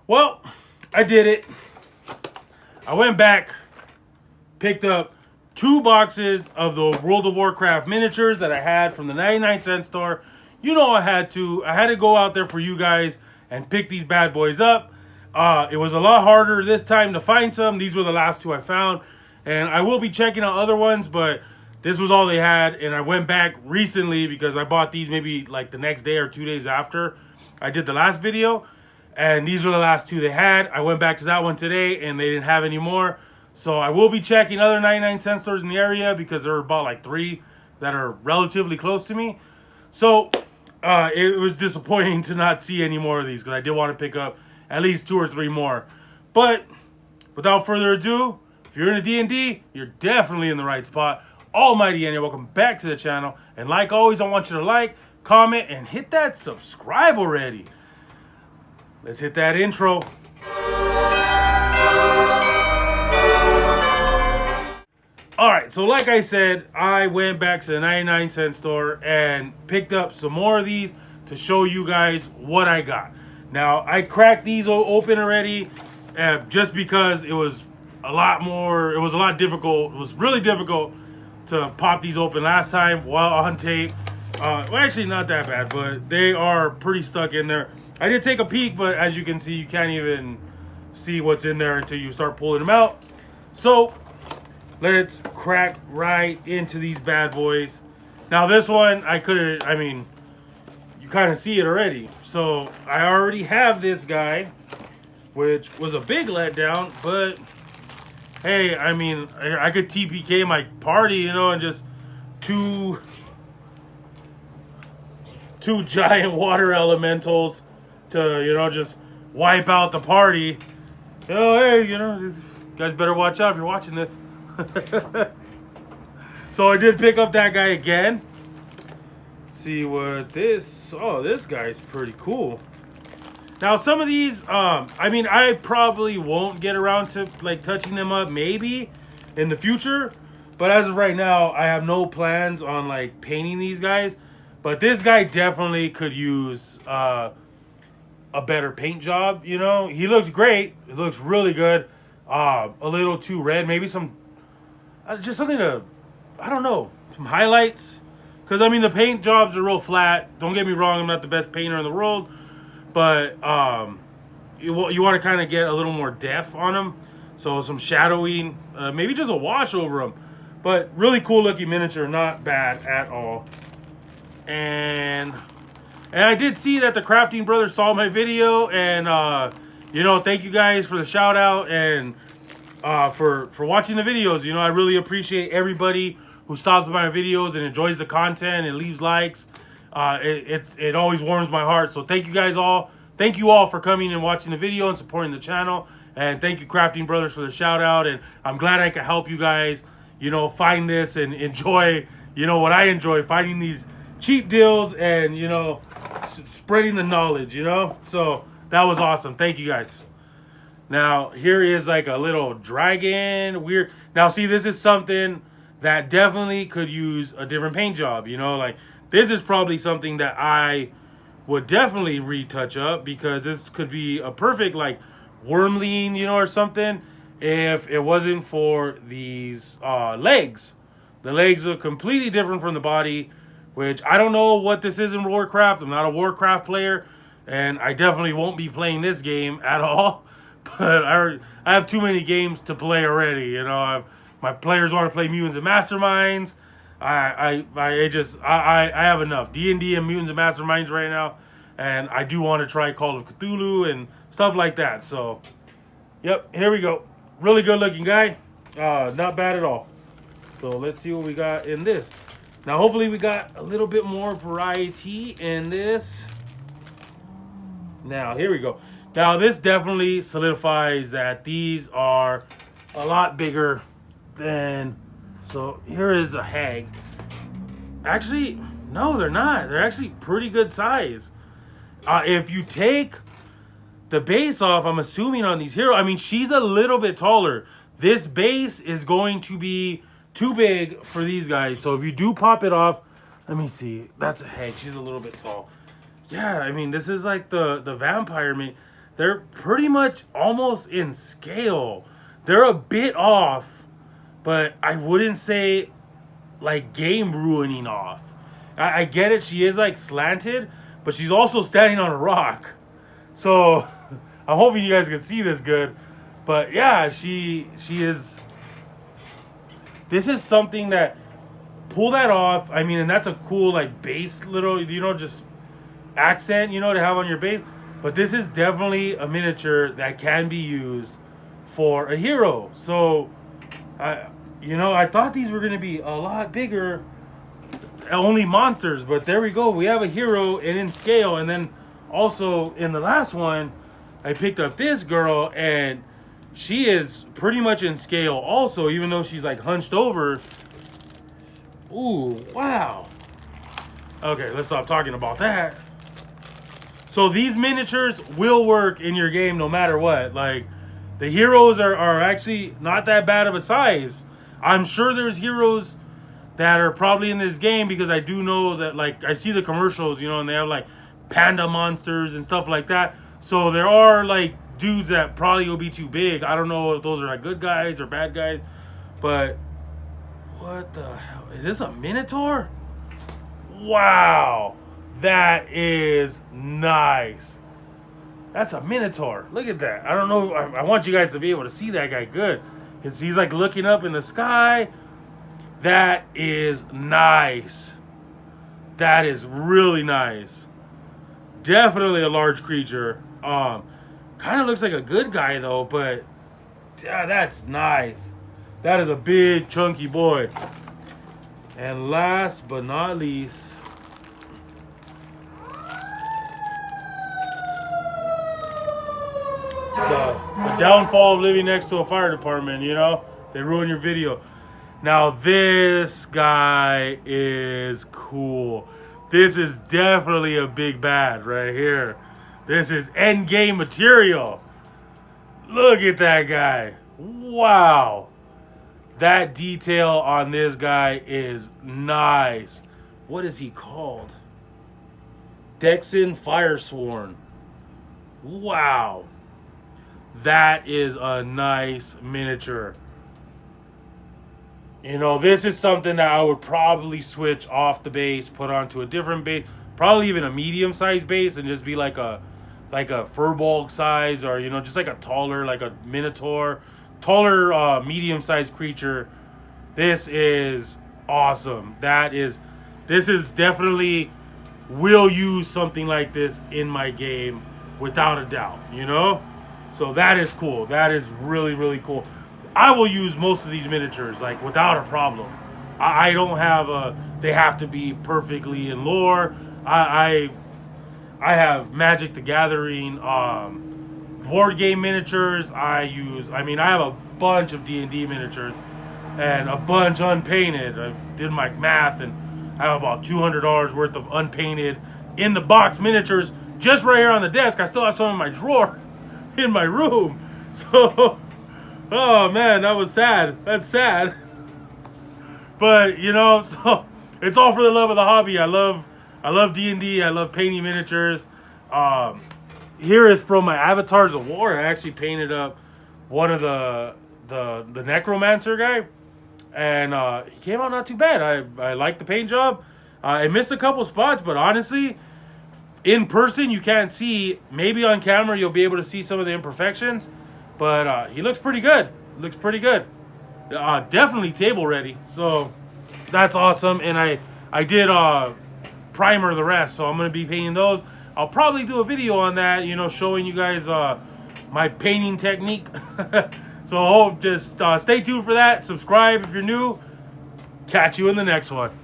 Well, I did it. I went back, picked up 2 boxes of the World of Warcraft miniatures that I had from the 99-cent store. You know I had to. I had to go out there for you guys and pick these bad boys up. It was a lot harder this time to find some. These were the last 2 I found. And I will be checking out other ones, but this was all they had. And I went back recently because I bought these maybe like the next day or 2 days after I did the last video. And these were the last 2 they had. I went back to that one today and they didn't have any more. So I will be checking other 99-cent stores in the area because there are about like 3 that are relatively close to me. So it was disappointing to not see any more of these because I did want to pick up at least 2 or 3 more. But without further ado, if you're in a D&D, you're definitely in the right spot. Almighty, and welcome back to the channel. And like always, I want you to like, comment, and hit that subscribe already. Let's hit that intro. Alright, so like I said, I went back to the 99-cent store and picked up some more of these to show you guys what I got. Now, I cracked these open already just because it was a lot difficult. It was really difficult to pop these open last time while on tape. Well, actually not that bad, but they are pretty stuck in there. I did take a peek, but as you can see, you can't even see what's in there until you start pulling them out. So let's crack right into these bad boys. Now this one, you kind of see it already. So I already have this guy, which was a big letdown, but hey, I could TPK my party, and just two giant water elementals to, just wipe out the party. Hey, you guys better watch out if you're watching this. So I did pick up that guy again. See what this guy's pretty cool. Now some of these I probably won't get around to like touching them up maybe in the future, but as of right now I have no plans on like painting these guys. But this guy definitely could use a better paint job. He looks great. It looks really good. A little too red, maybe some just something to, I don't know, some highlights. Because, the paint jobs are real flat. Don't get me wrong, I'm not the best painter in the world. But you want to kind of get a little more depth on them. So some shadowing, maybe just a wash over them. But really cool looking miniature, not bad at all. And I did see that the Crafting Brothers saw my video. And, thank you guys for the shout out. And for watching the videos. I really appreciate everybody who stops by my videos and enjoys the content and leaves likes. It always warms my heart. So thank you guys all. Thank you all for coming and watching the video and supporting the channel. And thank you, Crafting Brothers, for the shout out. And I'm glad I could help you guys, find this and enjoy, what I enjoy, finding these cheap deals and, spreading the knowledge, So that was awesome. Thank you guys. Now, here is like a little dragon. Weird. Now, see, this is something that definitely could use a different paint job. Like this is probably something that I would definitely retouch up because this could be a perfect like wormling, or something if it wasn't for these legs. The legs are completely different from the body, which I don't know what this is in Warcraft. I'm not a Warcraft player, and I definitely won't be playing this game at all. But I have too many games to play already. My players want to play Mutants and Masterminds. I have enough D&D and Mutants and Masterminds right now, and I do want to try Call of Cthulhu and stuff like that. So, yep, here we go. Really good looking guy. Not bad at all. So let's see what we got in this. Now, hopefully, we got a little bit more variety in this. Now, here we go. Now, this definitely solidifies that these are a lot bigger than... So, here is a hag. Actually, no, they're not. They're actually pretty good size. If you take the base off, I'm assuming on these heroes... she's a little bit taller. This base is going to be too big for these guys. So, if you do pop it off... Let me see. That's a hag. She's a little bit tall. Yeah, this is like the vampire... they're pretty much almost in scale. They're a bit off, but I wouldn't say like game ruining off. I get it, she is like slanted, but she's also standing on a rock. So I'm hoping you guys can see this good. But yeah, she is. This is something that, pull that off. I mean, and that's a cool like base little, just accent, to have on your base. But this is definitely a miniature that can be used for a hero. So, I thought these were going to be a lot bigger, only monsters. But there we go. We have a hero and in scale. And then also in the last one, I picked up this girl and she is pretty much in scale also, even though she's like hunched over. Ooh, wow. Okay, let's stop talking about that. So these miniatures will work in your game no matter what. Like, the heroes are actually not that bad of a size. I'm sure there's heroes that are probably in this game, because I do know that, like, I see the commercials, and they have like panda monsters and stuff like that. So there are like dudes that probably will be too big. I don't know if those are like good guys or bad guys, but what the hell? Is this a Minotaur? Wow. That is nice. That's a Minotaur. Look at that. I don't know. I want you guys to be able to see that guy good. He's like looking up in the sky. That is nice. That is really nice. Definitely a large creature. Kind of looks like a good guy though, but yeah, that's nice. That is a big chunky boy. And last but not least, the downfall of living next to a fire department, they ruin your video. Now this guy is cool. This is definitely a big bad right here. This is end game material. Look at that guy. Wow. That detail on this guy is nice. What is he called? Dexon Firesworn. Wow. That is a nice miniature. This is something that I would probably switch off the base, put onto a different base, probably even a medium-sized base, and just be like a furball size, or just like a taller, like a Minotaur, taller, medium-sized creature. This is awesome. This is definitely, will use something like this in my game without a doubt. So that is cool. That is really, really cool. I will use most of these miniatures like without a problem. I don't have they have to be perfectly in lore. I have Magic the Gathering board game miniatures. I have a bunch of D&D miniatures and a bunch unpainted. I did my math and I have about $200 worth of unpainted in the box miniatures just right here on the desk. I still have some in my drawer in my room. So, oh man, that was sad. That's sad. But, so it's all for the love of the hobby. I love D&D. I love painting miniatures. Here is from my Avatars of War. I actually painted up one of the Necromancer guy, and he came out not too bad. I liked the paint job. I missed a couple spots, but honestly, in person you can't see. Maybe on camera you'll be able to see some of the imperfections, but he looks pretty good. Looks pretty good. Definitely table ready. So that's awesome. And I did primer the rest, so I'm gonna be painting those. I'll probably do a video on that, showing you guys my painting technique. So just stay tuned for that. Subscribe if you're new. Catch you in the next one.